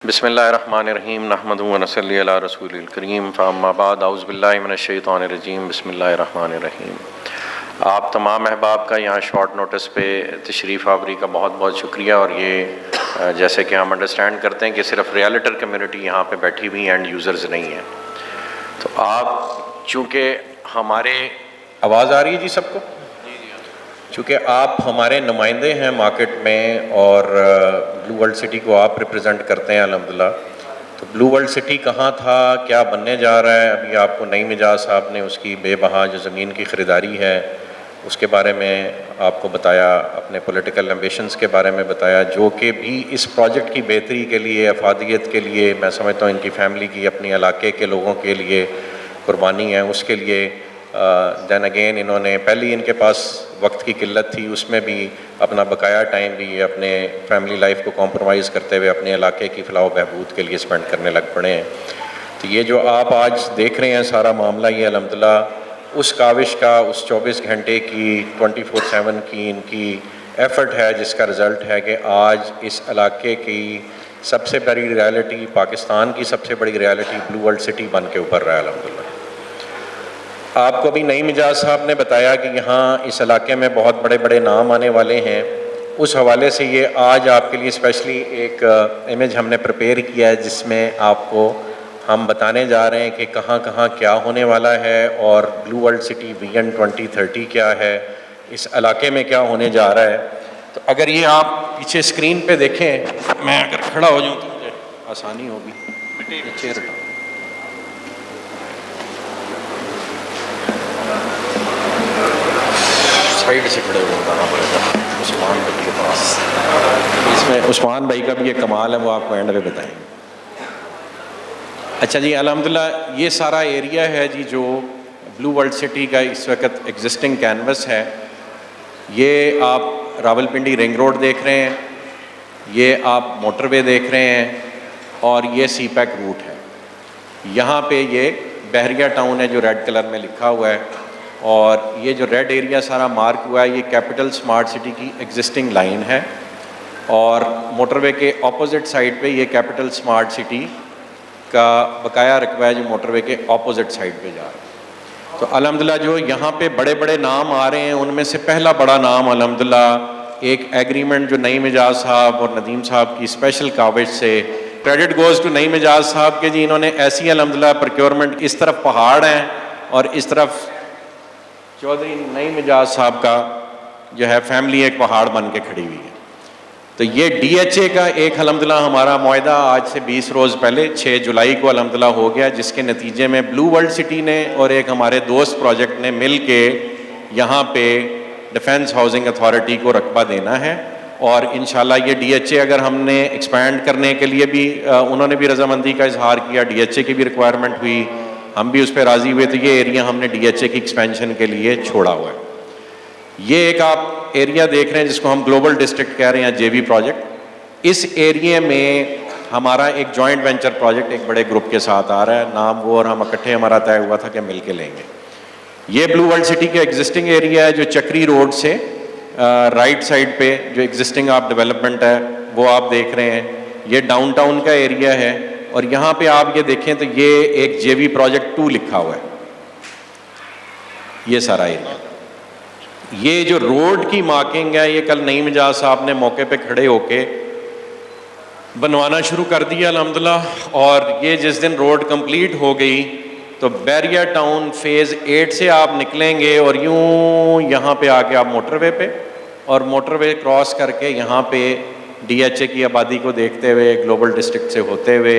بسم اللہ الرحمن الرحیم نحمدہ و نصلی علی رسول الکریم فاما بعد اعوذ باللہ من الشیطان الرجیم بسم اللہ الرحمن الرحیم۔ آپ تمام احباب کا یہاں شارٹ نوٹس پہ تشریف آوری کا بہت بہت شکریہ، اور یہ جیسے کہ ہم انڈرسٹینڈ کرتے ہیں کہ صرف ریئلٹر کمیونٹی یہاں پہ بیٹھی ہوئی اینڈ یوزرز نہیں ہیں، تو آپ چونکہ ہمارے آواز آ رہی ہے جی سب کو، چونکہ آپ ہمارے نمائندے ہیں مارکیٹ میں اور بلو ورلڈ سٹی کو آپ ریپرزینٹ کرتے ہیں الحمدللہ، تو بلو ورلڈ سٹی کہاں تھا، کیا بننے جا رہا ہے، ابھی آپ کو نئی مجاز صاحب نے اس کی بے بہا جو زمین کی خریداری ہے اس کے بارے میں آپ کو بتایا، اپنے پولیٹیکل ایمبیشنز کے بارے میں بتایا، جو کہ بھی اس پروجیکٹ کی بہتری کے لیے، افادیت کے لیے، میں سمجھتا ہوں ان کی فیملی کی، اپنی علاقے کے لوگوں کے لیے قربانی ہے، اس کے لیے دین اگین انہوں نے پہلی ان کے پاس وقت کی قلت تھی، اس میں بھی اپنا بقایا ٹائم بھی اپنے فیملی لائف کو کمپرومائز کرتے ہوئے اپنے علاقے کی فلاح و بہبود کے لیے اسپینڈ کرنے لگ پڑے ہیں۔ تو یہ جو آپ آج دیکھ رہے ہیں سارا معاملہ، یہ الحمدللہ اس کاوش کا، اس 24 گھنٹے کی 24/7 کی ان کی ایفرٹ ہے، جس کا رزلٹ ہے کہ آج اس علاقے کی سب سے بڑی ریالٹی، پاکستان کی سب سے بڑی ریالٹی بلو ورلڈ سٹی بن کے ابھر رہا ہے الحمدللہ۔ آپ کو ابھی نئی مجاز صاحب نے بتایا کہ یہاں اس علاقے میں بہت بڑے بڑے نام آنے والے ہیں، اس حوالے سے یہ آج آپ کے لیے اسپیشلی ایک امیج ہم نے پریپیئر کیا ہے، جس میں آپ کو ہم بتانے جا رہے ہیں کہ کہاں کہاں کیا ہونے والا ہے، اور بلو ورلڈ سٹی ویژن 2030 کیا ہے، اس علاقے میں کیا ہونے جا رہا ہے۔ تو اگر یہ آپ پیچھے اسکرین پہ دیکھیں، میں اگر کھڑا ہو جاؤں تو مجھے آسانی ہوگی، پیچھے ہٹاؤں، سائڈ سے کھڑے ہوئے ہونا پڑے گا عثمان بھائی کے پاس، اس میں عثمان بھائی کا بھی یہ کمال ہے، وہ آپ کو اینڈ پہ بتائیں گے۔ اچھا جی، الحمدللہ یہ سارا ایریا ہے جی جو بلو ورلڈ سٹی کا اس وقت ایگزسٹنگ کینوس ہے۔ یہ آپ راول پنڈی رنگ روڈ دیکھ رہے ہیں، یہ آپ موٹر وے دیکھ رہے ہیں، اور یہ سی پیک روٹ ہے۔ یہاں پہ یہ بحریہ ٹاؤن ہے جو ریڈ کلر میں لکھا ہوا ہے، اور یہ جو ریڈ ایریا سارا مارک ہوا ہے یہ کیپٹل سمارٹ سٹی کی ایگزسٹنگ لائن ہے، اور موٹر وے کے اپوزٹ سائڈ پہ یہ کیپٹل سمارٹ سٹی کا بقایا رقبہ ہے جو موٹر وے کے اپوزٹ سائڈ پہ جا رہا ہے۔ تو الحمدللہ جو یہاں پہ بڑے بڑے نام آ رہے ہیں، ان میں سے پہلا بڑا نام الحمدللہ ایک ایگریمنٹ جو نئی مجاز صاحب اور ندیم صاحب کی اسپیشل کاوش سے، کریڈٹ گوز ٹو نئی مجاز صاحب کے جی، انہوں نے ایسی الحمدللہ پروکیورمنٹ، اس طرف پہاڑ ہیں اور اس طرف چودھری نئی مجاز صاحب کا جو ہے فیملی ایک پہاڑ بن کے کھڑی ہوئی ہے۔ تو یہ ڈی ایچ اے کا ایک الحمدللہ ہمارا معاہدہ آج سے 20 روز پہلے 6 جولائی کو الحمدللہ ہو گیا، جس کے نتیجے میں بلو ورلڈ سٹی نے اور ایک ہمارے دوست پروجیکٹ نے مل کے یہاں پہ ڈیفنس ہاؤسنگ اتھارٹی کو رقبہ دینا ہے، اور انشاءاللہ یہ ڈی ایچ اے اگر ہم نے ایکسپینڈ کرنے کے لیے بھی انہوں نے بھی رضامندی کا اظہار کیا، ڈی ایچ اے کی بھی ریکوائرمنٹ ہوئی، ہم بھی اس پہ راضی ہوئے، تو یہ ایریا ہم نے ڈی ایچ اے کی ایکسپینشن کے لیے چھوڑا ہوا ہے۔ یہ ایک آپ ایریا دیکھ رہے ہیں جس کو ہم گلوبل ڈسٹرکٹ کہہ رہے ہیں، جے وی پروجیکٹ۔ اس ایریے میں ہمارا ایک جوائنٹ وینچر پروجیکٹ ایک بڑے گروپ کے ساتھ آ رہا ہے، نام وہ اور ہم اکٹھے ہمارا طے ہوا تھا کہ مل کے لیں گے۔ یہ بلو ورلڈ سٹی کے ایگزسٹنگ ایریا ہے جو چکری روڈ سے رائٹ سائڈ پہ جو ایگزسٹنگ آپ ڈیولپمنٹ ہے وہ آپ دیکھ رہے ہیں۔ یہ ڈاؤن ٹاؤن کا ایریا ہے، اور یہاں پہ آپ یہ دیکھیں تو یہ ایک جے وی پروجیکٹ 2 لکھا ہوا ہے، یہ سارا ایریا۔ یہ جو روڈ کی مارکنگ ہے یہ کل نئی مجاز صاحب نے موقع پہ کھڑے ہو کے بنوانا شروع کر دیا الحمدللہ، اور یہ جس دن روڈ کمپلیٹ ہو گئی تو بحریہ ٹاؤن فیز 8 سے آپ نکلیں گے اور یوں یہاں پہ آ کے آپ موٹر وے پہ، اور موٹر وے کراس کر کے یہاں پہ ڈی ایچ اے کی آبادی کو دیکھتے ہوئے گلوبل ڈسٹرکٹ سے ہوتے ہوئے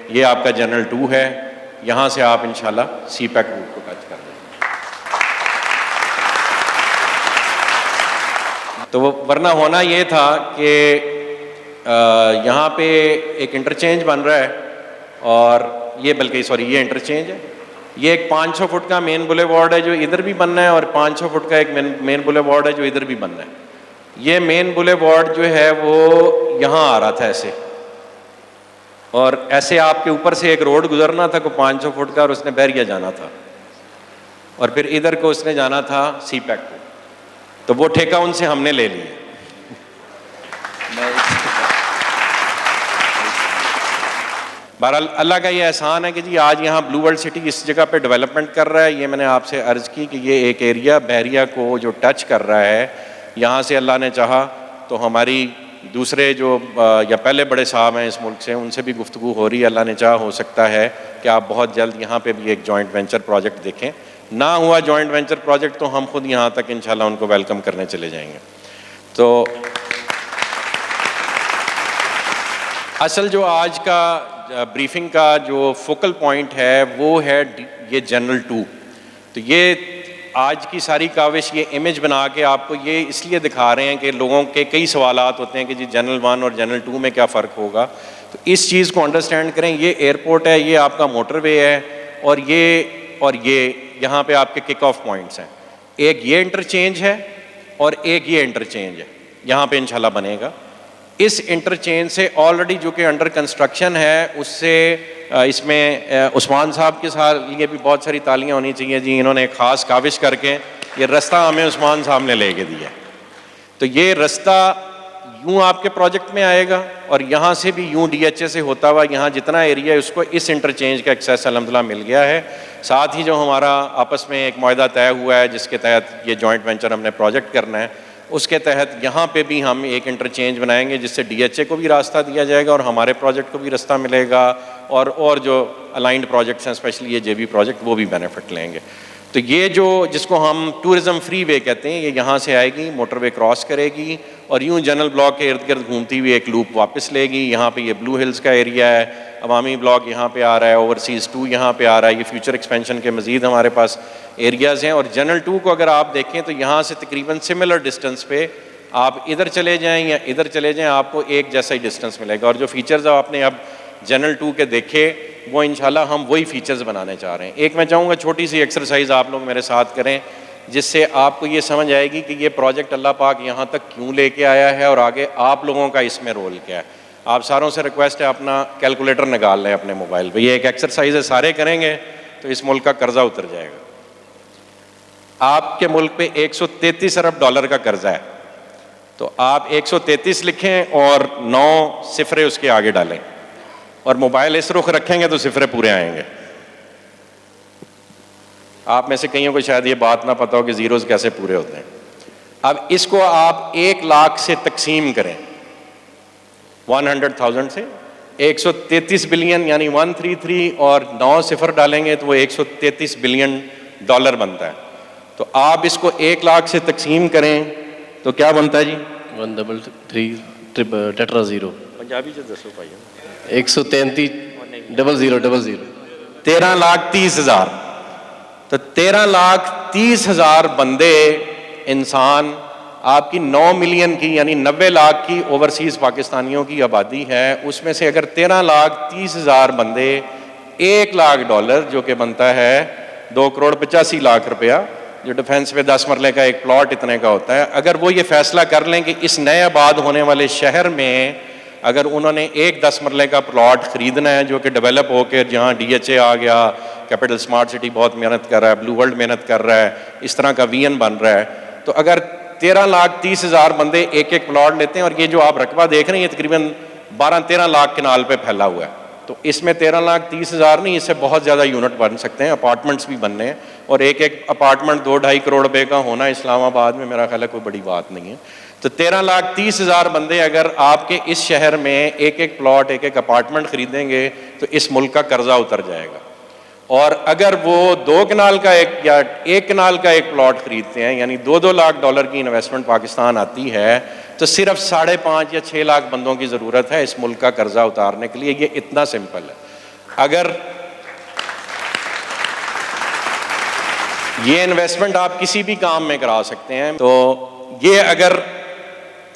یہ آپ کا جنرل 2 ہے، یہاں سے آپ انشاءاللہ سی پیک روٹ کو ٹچ کر دیں۔ تو ورنہ ہونا یہ تھا کہ یہاں پہ ایک انٹرچینج بن رہا ہے، اور یہ بلکہ یہ انٹرچینج ہے، یہ ایک 500 فٹ کا مین بولے وارڈ ہے جو ادھر بھی بننا ہے، اور 500 فٹ کا ایک مین بولے وارڈ ہے جو ادھر بھی بننا ہے۔ یہ مین بولے وارڈ جو ہے وہ یہاں آ رہا تھا ایسے، اور ایسے آپ کے اوپر سے ایک روڈ گزرنا تھا کو 500 فٹ کا، اور اس نے بحریہ جانا تھا، اور پھر ادھر کو اس نے جانا تھا سی پیک کو، تو وہ ٹھیکہ ان سے ہم نے لے لیا۔ بہرحال اللہ کا یہ احسان ہے کہ جی آج یہاں بلو ورلڈ سٹی اس جگہ پہ ڈیولپمنٹ کر رہا ہے. یہ میں نے آپ سے عرض کی کہ یہ ایک ایریا بحریہ کو جو ٹچ کر رہا ہے, یہاں سے اللہ نے چاہا تو ہماری دوسرے جو یا پہلے بڑے صاحب ہیں اس ملک سے, ان سے بھی گفتگو ہو رہی ہے. اللہ نے چاہا ہو سکتا ہے کہ آپ بہت جلد یہاں پہ بھی ایک جوائنٹ وینچر پروجیکٹ دیکھیں. نہ ہوا جوائنٹ وینچر پروجیکٹ تو ہم خود یہاں تک انشاءاللہ ان کو ویلکم کرنے چلے جائیں گے. تو اصل جو آج کا بریفنگ کا جو فوکل پوائنٹ ہے وہ ہے یہ جنرل 2. تو یہ آج کی ساری کاوش یہ امیج بنا کے آپ کو یہ اس لیے دکھا رہے ہیں کہ لوگوں کے کئی سوالات ہوتے ہیں کہ جی جنرل 1 اور جنرل 2 میں کیا فرق ہوگا. تو اس چیز کو انڈرسٹینڈ کریں. یہ ایئرپورٹ ہے, یہ آپ کا موٹر وے ہے, اور یہ یہاں پہ آپ کے کک آف پوائنٹس ہیں. ایک یہ انٹرچینج ہے اور ایک یہ انٹرچینج ہے یہاں پہ انشاءاللہ بنے گا. اس انٹرچینج سے آلریڈی جو کہ انڈر کنسٹرکشن ہے اس سے اس میں عثمان صاحب کے ساتھ یہ بھی بہت ساری تالیاں ہونی چاہیے جی. انہوں نے ایک خاص کاوش کر کے یہ رستہ ہمیں عثمان صاحب نے لے کے دیا. تو یہ رستہ یوں آپ کے پروجیکٹ میں آئے گا اور یہاں سے بھی یوں ڈی ایچ اے سے ہوتا ہوا یہاں جتنا ایریا ہے اس کو اس انٹرچینج کا ایکسیس الحمدللہ مل گیا ہے. ساتھ ہی جو ہمارا آپس میں ایک معاہدہ طے ہوا ہے جس کے تحت یہ جوائنٹ وینچر ہم نے پروجیکٹ کرنا ہے, اس کے تحت یہاں پہ بھی ہم ایک انٹرچینج بنائیں گے جس سے ڈی ایچ اے کو بھی راستہ دیا جائے گا اور ہمارے پروجیکٹ کو بھی راستہ ملے گا, اور جو الائنڈ پروجیکٹس ہیں اسپیشلی یہ جے بی پروجیکٹ وہ بھی بینیفٹ لیں گے. تو یہ جو جس کو ہم ٹورزم فری وے کہتے ہیں, یہ یہاں سے آئے گی, موٹر وے کراس کرے گی اور یوں جنرل بلاک کے ارد گرد گھومتی ہوئی ایک لوپ واپس لے گی. یہاں پہ یہ بلو ہلز کا ایریا ہے, عوامی بلاک یہاں پہ آ رہا ہے, اوورسیز 2 یہاں پہ آ رہا ہے. یہ فیوچر ایکسپینشن کے مزید ہمارے پاس ایریاز ہیں. اور جنرل 2 کو اگر آپ دیکھیں تو یہاں سے تقریباً سملر ڈسٹینس پہ آپ ادھر چلے جائیں یا ادھر چلے جائیں آپ کو ایک جیسا ہی ڈسٹینس ملے گا. اور جو فیچرز آپ نے اب جنرل 2 کے دیکھے وہ انشاءاللہ ہم وہی فیچرز بنانے چاہ رہے ہیں. ایک میں چاہوں گا چھوٹی سی ایکسرسائز آپ لوگ میرے ساتھ کریں جس سے آپ کو یہ سمجھ آئے گی کہ یہ پروجیکٹ اللہ پاک یہاں تک کیوں لے کے آیا ہے اور آگے آپ لوگوں کا اس میں رول کیا ہے. آپ ساروں سے ریکویسٹ ہے اپنا کیلکولیٹر نکال لیں اپنے موبائل پہ. یہ ایک ایکسرسائز ہے, سارے کریں گے تو اس ملک کا قرضہ اتر جائے گا. آپ کے ملک پہ $133 ارب کا قرضہ ہے, تو آپ 133 لکھیں اور 9 صفرے اس کے آگے ڈالیں اور موبائل اس رخ رکھیں گے تو صفرے پورے آئیں گے. آپ میں سے کئیوں کو شاید یہ بات نہ پتا ہو کہ زیروز کیسے پورے ہوتے ہیں. اب اس کو آپ 1 لاکھ سے تقسیم کریں, 100,000 سے 133 بلین یعنی 133 اور 9 صفر ڈالیں گے تو وہ $133 بلین بنتا ہے. تو آپ اس کو 1 لاکھ سے تقسیم کریں تو کیا بنتا ہے جی؟ 133 ٹیٹرا زیرو پنجابی سے دسو بھائی. 133,000 13,30,000. تو 13,30,000 بندے انسان آپ کی 9 ملین کی یعنی 90 لاکھ کی اوورسیز پاکستانیوں کی آبادی ہے. اس میں سے اگر 13,30,000 بندے $1 لاکھ جو کہ بنتا ہے 2,85,00,000 روپیہ, جو ڈیفنس پہ 10 مرلے کا ایک پلاٹ اتنے کا ہوتا ہے, اگر وہ یہ فیصلہ کر لیں کہ اس نئے آباد ہونے والے شہر میں اگر انہوں نے ایک 10 مرلے کا پلاٹ خریدنا ہے جو کہ ڈیولپ ہو کے جہاں ڈی ایچ اے آ گیا, کیپٹل اسمارٹ سٹی بہت محنت کر رہا ہے, بلو ورلڈ محنت کر رہا ہے, اس طرح کا وی این بن رہا ہے, تو اگر 13,30,000 بندے ایک ایک پلاٹ لیتے ہیں, اور یہ جو آپ رقبہ دیکھ رہے ہیں یہ تقریباً 12-13 لاکھ کنال پہ پھیلا ہوا ہے, تو اس میں 13,30,000 نہیں, اس سے بہت زیادہ یونٹ بن سکتے ہیں, اپارٹمنٹس بھی بننے ہیں, اور ایک ایک اپارٹمنٹ 2-2.5 کروڑ روپے کا ہونا اسلام آباد میں میرا خیال ہے کوئی بڑی بات نہیں ہے. تو 13,30,000 بندے اگر آپ کے اس شہر میں ایک ایک پلاٹ ایک ایک اپارٹمنٹ خریدیں گے تو اس ملک کا قرضہ اتر جائے گا. اور اگر وہ 2 کنال کا ایک یا 1 کنال کا ایک پلاٹ خریدتے ہیں یعنی $2 لاکھ کی انویسٹمنٹ پاکستان آتی ہے, تو صرف 5.5 یا 6 لاکھ بندوں کی ضرورت ہے اس ملک کا قرضہ اتارنے کے لیے. یہ اتنا سمپل ہے. اگر یہ انویسٹمنٹ آپ کسی بھی کام میں کرا سکتے ہیں, تو یہ اگر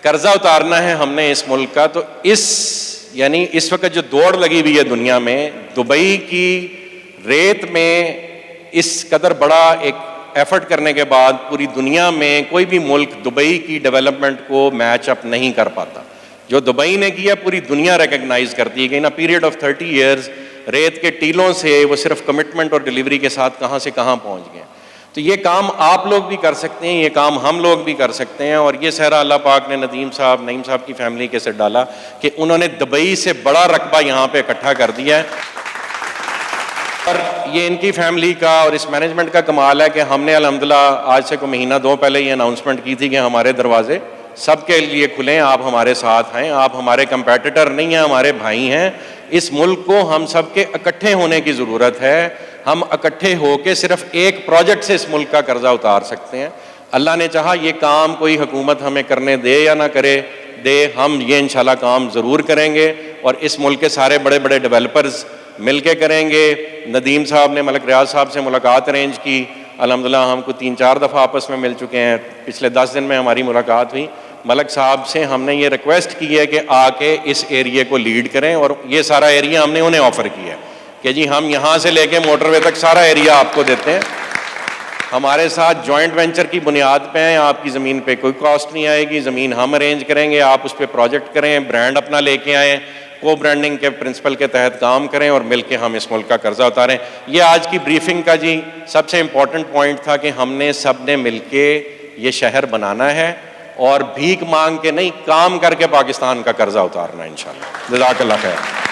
قرضہ اتارنا ہے ہم نے اس ملک کا, تو یعنی اس وقت جو دوڑ لگی ہوئی ہے دنیا میں, دبئی کی ریت میں اس قدر بڑا ایک ایفرٹ کرنے کے بعد پوری دنیا میں کوئی بھی ملک دبئی کی ڈیولپمنٹ کو میچ اپ نہیں کر پاتا. جو دبئی نے کیا پوری دنیا ریکگنائز کرتی ہے کہ ان اے پیریڈ آف 30 ایئرز ریت کے ٹیلوں سے وہ صرف کمٹمنٹ اور ڈیلیوری کے ساتھ کہاں سے کہاں پہنچ گئے. تو یہ کام آپ لوگ بھی کر سکتے ہیں, یہ کام ہم لوگ بھی کر سکتے ہیں. اور یہ صحرا اللہ پاک نے نعیم صاحب کی فیملی کے ساتھ ڈالا کہ انہوں نے دبئی سے بڑا رقبہ یہاں پہ اکٹھا کر دیا ہے. اور یہ ان کی فیملی کا اور اس مینجمنٹ کا کمال ہے کہ ہم نے الحمدللہ آج سے کوئی مہینہ دو پہلے یہ اناؤنسمنٹ کی تھی کہ ہمارے دروازے سب کے لیے کھلے ہیں, آپ ہمارے ساتھ ہیں, آپ ہمارے کمپیٹیٹر نہیں ہیں, ہمارے بھائی ہیں. اس ملک کو ہم سب کے اکٹھے ہونے کی ضرورت ہے. ہم اکٹھے ہو کے صرف ایک پروجیکٹ سے اس ملک کا قرضہ اتار سکتے ہیں. اللہ نے چاہا یہ کام کوئی حکومت ہمیں کرنے دے یا نہ کرے دے, ہم یہ انشاءاللہ کام ضرور کریں گے. اور اس ملک کے سارے بڑے بڑے ڈیولپرز مل کے کریں گے. ندیم صاحب نے ملک ریاض صاحب سے ملاقات ارینج کی, الحمدللہ ہم کو 3-4 دفعہ آپس میں مل چکے ہیں. پچھلے 10 دن میں ہماری ملاقات ہوئی. ملک صاحب سے ہم نے یہ ریکویسٹ کی ہے کہ آ کے اس ایریے کو لیڈ کریں, اور یہ سارا ایریا ہم نے انہیں آفر کیا ہے کہ جی ہم یہاں سے لے کے موٹر وے تک سارا ایریا آپ کو دیتے ہیں. ہمارے ساتھ جوائنٹ وینچر کی بنیاد پہ ہیں, آپ کی زمین پہ کوئی کاسٹ نہیں آئے گی, زمین ہم ارینج کریں گے, آپ اس پہ پروجیکٹ کریں, برانڈ اپنا لے کے آئیں, کو برانڈنگ کے پرنسپل کے تحت کام کریں اور مل کے ہم اس ملک کا قرضہ اتاریں. یہ آج کی بریفنگ کا جی سب سے امپورٹنٹ پوائنٹ تھا کہ ہم نے سب نے مل کے یہ شہر بنانا ہے, اور بھیک مانگ کے نہیں, کام کر کے پاکستان کا قرضہ اتارنا ہے انشاءاللہ. جزاک اللہ خیر.